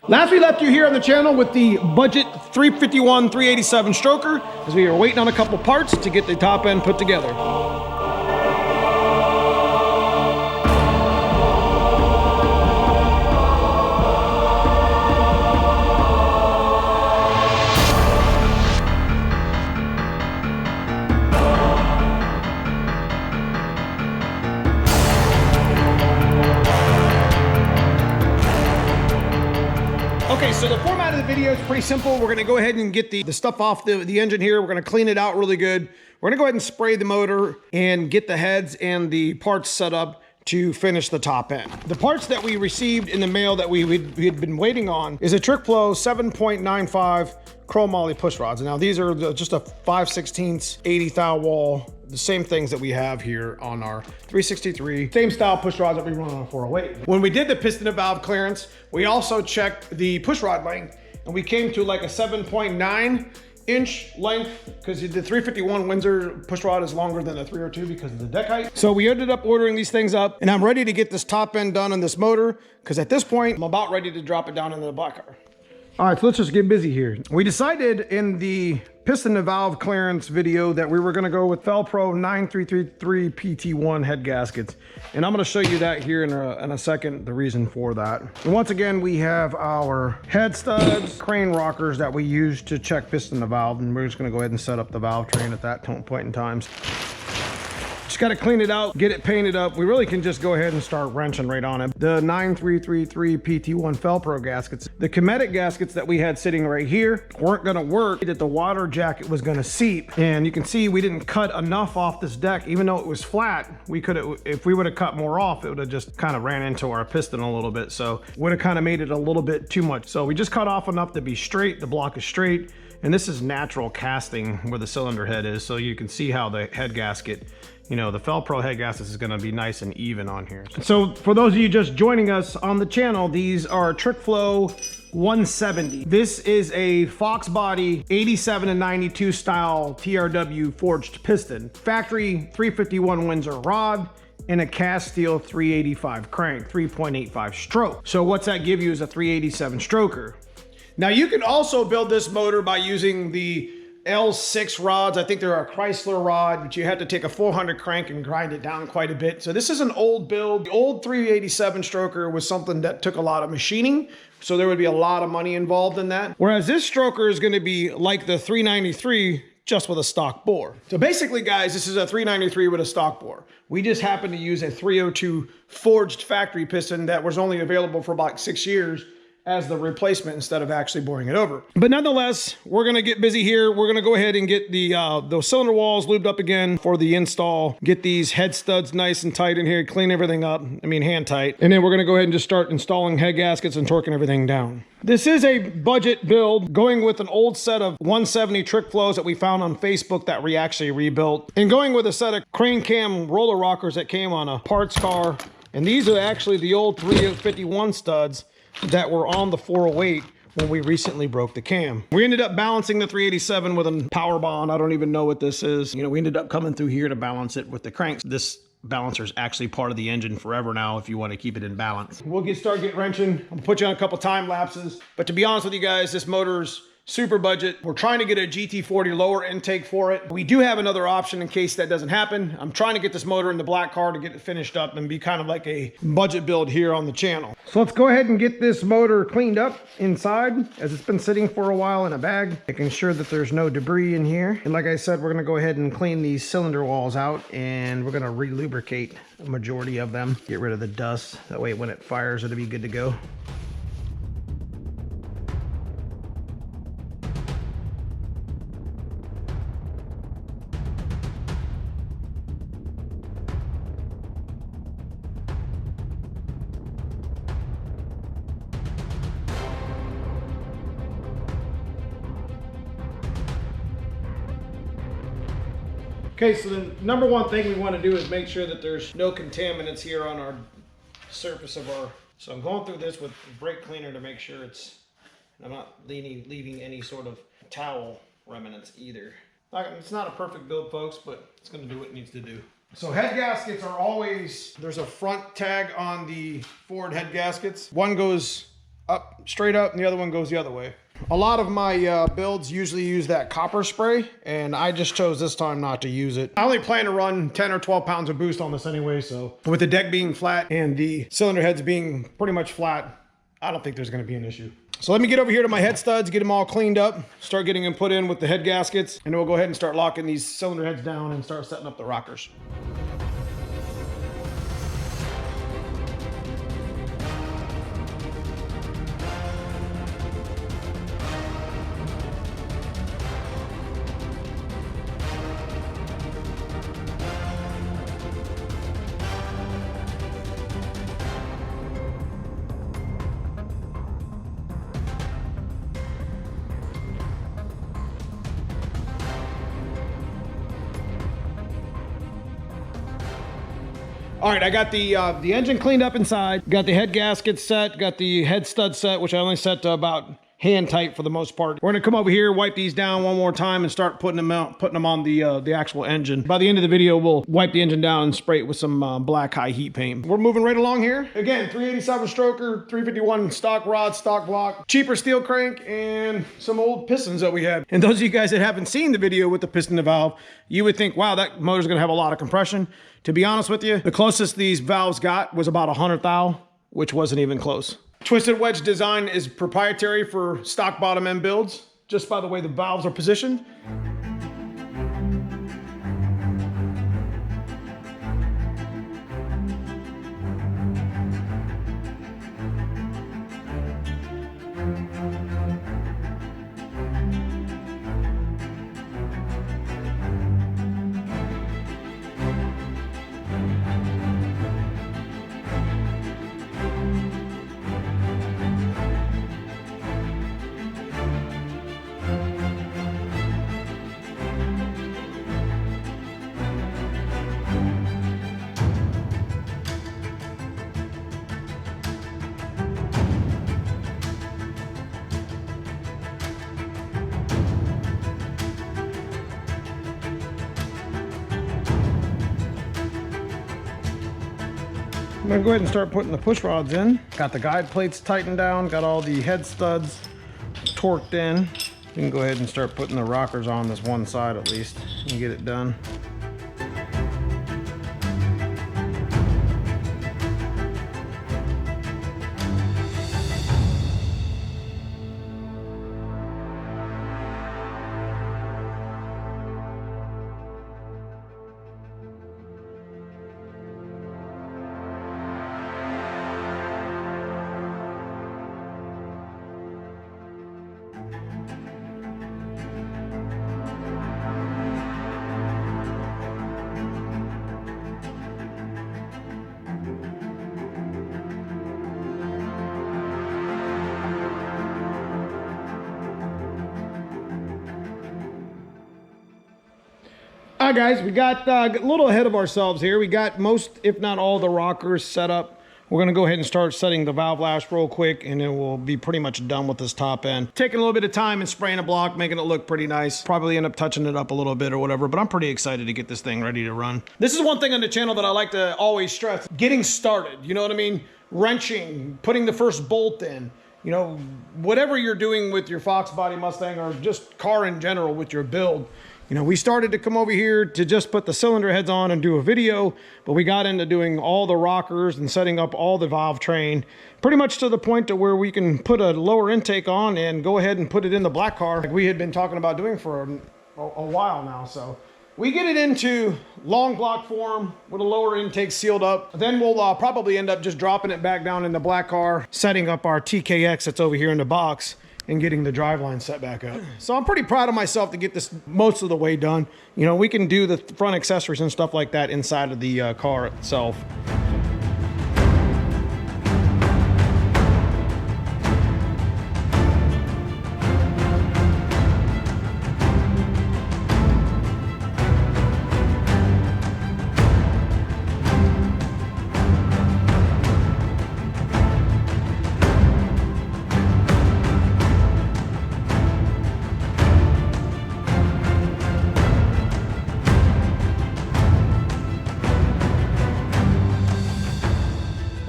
Last we left you here on the channel with the budget 351 387 stroker, as we were waiting on a couple parts to get the top end put together. Okay, so the format of the video is pretty simple. We're gonna go ahead and get the stuff off the engine here. We're gonna clean it out really good. We're gonna go ahead and spray the motor and get the heads and the parts set up to finish the top end. The parts that we received in the mail that we had been waiting on is a Trick Flow 7.95 chromoly push rods. Now these are just a 5/16 80 thou wall, the same things that we have here on our 363, same style push rods that we run on a 408. When we did the piston and valve clearance, we also checked the push rod length, and we came to like a 7.9 inch length, because the 351 Windsor push rod is longer than the 302 because of the deck height. So we ended up ordering these things up, and I'm ready to get this top end done on this motor, because at this point, I'm about ready to drop it down into the black car. All right, so let's just get busy here. We decided in the piston and valve clearance video that we were gonna go with Felpro 9333 PT1 head gaskets. And I'm gonna show you that here in a second, the reason for that. And once again, we have our head studs, crane rockers that we use to check piston and valve. And we're just gonna go ahead and set up the valve train at that point in time. Just got to clean it out, get it painted up. We really can just go ahead and start wrenching right on it. The 9333 PT1 Felpro gaskets, the Cometic gaskets that we had sitting right here weren't going to work, that the water jacket was going to seep. And you can see we didn't cut enough off this deck. Even though it was flat, we could have, if we would have cut more off, it would have just kind of ran into our piston a little bit. So would have kind of made it a little bit too much. So we just cut off enough to be straight. The block is straight. And this is natural casting where the cylinder head is. So you can see how the head gasket, you know, the Felpro head gasket is going to be nice and even on here. So for those of you just joining us on the channel, these are Trick Flow 170. This is a foxbody 87 and 92 style TRW forged piston, factory 351 Windsor rod, and a cast steel 385 crank, 3.85 stroke. So what's that give you is a 387 stroker. Now you can also build this motor by using the L6 rods. I think they're a Chrysler rod, but you have to take a 400 crank and grind it down quite a bit. So this is an old build. The old 387 stroker was something that took a lot of machining, so there would be a lot of money involved in that. Whereas this stroker is going to be like the 393, just with a stock bore. So basically, guys, this is a 393 with a stock bore. We just happen to use a 302 forged factory piston that was only available for about 6 years as the replacement instead of actually boring it over. But nonetheless, we're gonna get busy here. We're gonna go ahead and get the those cylinder walls lubed up again for the install. Get these head studs nice and tight in here, clean everything up. I mean, hand tight. And then we're gonna go ahead and just start installing head gaskets and torquing everything down. This is a budget build, going with an old set of 170 Trick Flows that we found on Facebook that we actually rebuilt, and going with a set of crane cam roller rockers that came on a parts car. And these are actually the old 351 studs that were on the 408 when we recently broke the cam. We ended up balancing the 387 with a power bond. I don't even know what this is. You know, we ended up coming through here to balance it with the cranks. This balancer is actually part of the engine forever now if you want to keep it in balance. We'll start wrenching. I'll put you on a couple time lapses. But to be honest with you guys, this motor's super budget. We're trying to get a GT40 lower intake for it. We do have another option in case that doesn't happen. I'm trying to get this motor in the black car to get it finished up and be kind of like a budget build here on the channel. So let's go ahead and get this motor cleaned up inside, as it's been sitting for a while in a bag, making sure that there's no debris in here. And like I said, we're gonna go ahead and clean these cylinder walls out, and we're gonna re-lubricate a majority of them, get rid of the dust. That way when it fires, it'll be good to go. Okay, so the number one thing we want to do is make sure that there's no contaminants here on our surface of our... So I'm going through this with brake cleaner to make sure I'm not leaving any sort of towel remnants either. It's not a perfect build, folks, but it's going to do what it needs to do. So head gaskets are always... There's a front tag on the Ford head gaskets. One goes up, straight up, and the other one goes the other way. A lot of my builds usually use that copper spray, and I just chose this time not to use it. I only plan to run 10 or 12 pounds of boost on this anyway, so with the deck being flat and the cylinder heads being pretty much flat, I don't think there's gonna be an issue. So let me get over here to my head studs, get them all cleaned up, start getting them put in with the head gaskets, and then we'll go ahead and start locking these cylinder heads down and start setting up the rockers. All right, I got the engine cleaned up inside, got the head gasket set, got the head stud set, which I only set to about hand tight for the most part. We're gonna come over here, wipe these down one more time and start putting them on the actual engine. By the end of the video, we'll wipe the engine down and spray it with some black high heat paint. We're moving right along here. Again, 387 stroker, 351 stock rod, stock block, cheaper steel crank, and some old pistons that we had. And those of you guys that haven't seen the video with the piston to valve, you would think, wow, that motor's gonna have a lot of compression. To be honest with you, the closest these valves got was about 100 thou, which wasn't even close. Twisted wedge design is proprietary for stock bottom end builds, just by the way the valves are positioned. I'm gonna go ahead and start putting the push rods in. Got the guide plates tightened down, got all the head studs torqued in. We can go ahead and start putting the rockers on this one side at least and get it done. All right, guys, we got a little ahead of ourselves here. We got most, if not all, the rockers set up. We're gonna go ahead and start setting the valve lash real quick, and then we'll be pretty much done with this top end. Taking a little bit of time and spraying a block, making it look pretty nice. Probably end up touching it up a little bit or whatever, but I'm pretty excited to get this thing ready to run. This is one thing on the channel that I like to always stress. Getting started, you know what I mean? Wrenching, putting the first bolt in. You know, whatever you're doing with your Fox body Mustang or just car in general with your build. You know, we started to come over here to just put the cylinder heads on and do a video, but we got into doing all the rockers and setting up all the valve train, pretty much to the point to where we can put a lower intake on and go ahead and put it in the black car like we had been talking about doing for a while now. So we get it into long block form with a lower intake sealed up. Then we'll probably end up just dropping it back down in the black car, setting up our TKX that's over here in the box, and getting the driveline set back up. So I'm pretty proud of myself to get this most of the way done. You know, we can do the front accessories and stuff like that inside of the car itself.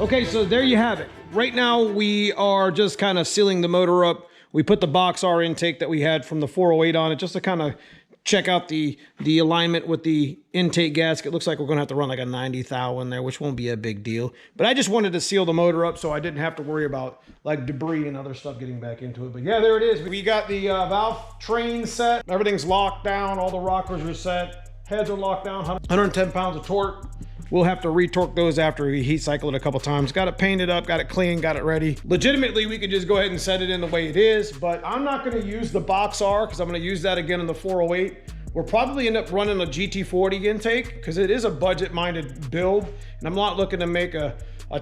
Okay, so there you have it. Right now we are just kind of sealing the motor up. We put the box R intake that we had from the 408 on it just to kind of check out the alignment with the intake gasket. Looks like we're gonna have to run like a 90 thou in there, which won't be a big deal. But I just wanted to seal the motor up so I didn't have to worry about like debris and other stuff getting back into it. But yeah, there it is. We got the valve train set. Everything's locked down. All the rockers are set. Heads are locked down. 110 pounds of torque. We'll have to retorque those after we heat cycle it a couple times. Got it painted up, got it clean, got it ready. Legitimately, we could just go ahead and set it in the way it is, but I'm not gonna use the box R because I'm gonna use that again in the 408. We'll probably end up running a GT40 intake because it is a budget-minded build, and I'm not looking to make a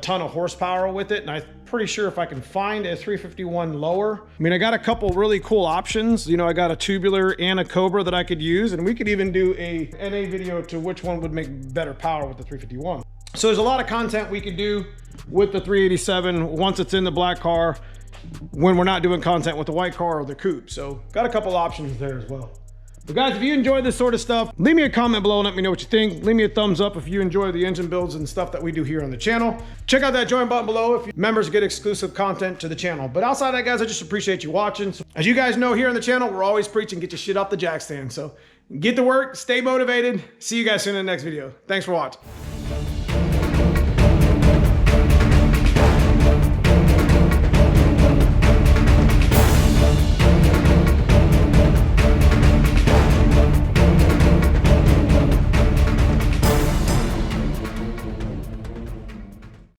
ton of horsepower with it, and I'm pretty sure if I can find a 351 lower. I mean, I got a couple really cool options. You know, I got a tubular and a Cobra that I could use, and we could even do a NA video to which one would make better power with the 351. So there's a lot of content we could do with the 387 once it's in the black car when we're not doing content with the white car or the coupe. So got a couple options there as well. But guys, if you enjoy this sort of stuff, leave me a comment below and let me know what you think. Leave me a thumbs up if you enjoy the engine builds and stuff that we do here on the channel. Check out that join button below if members get exclusive content to the channel. But outside of that, guys, I just appreciate you watching. So, as you guys know, here on the channel, we're always preaching get your shit off the jack stand. So get to work, stay motivated. See you guys soon in the next video. Thanks for watching.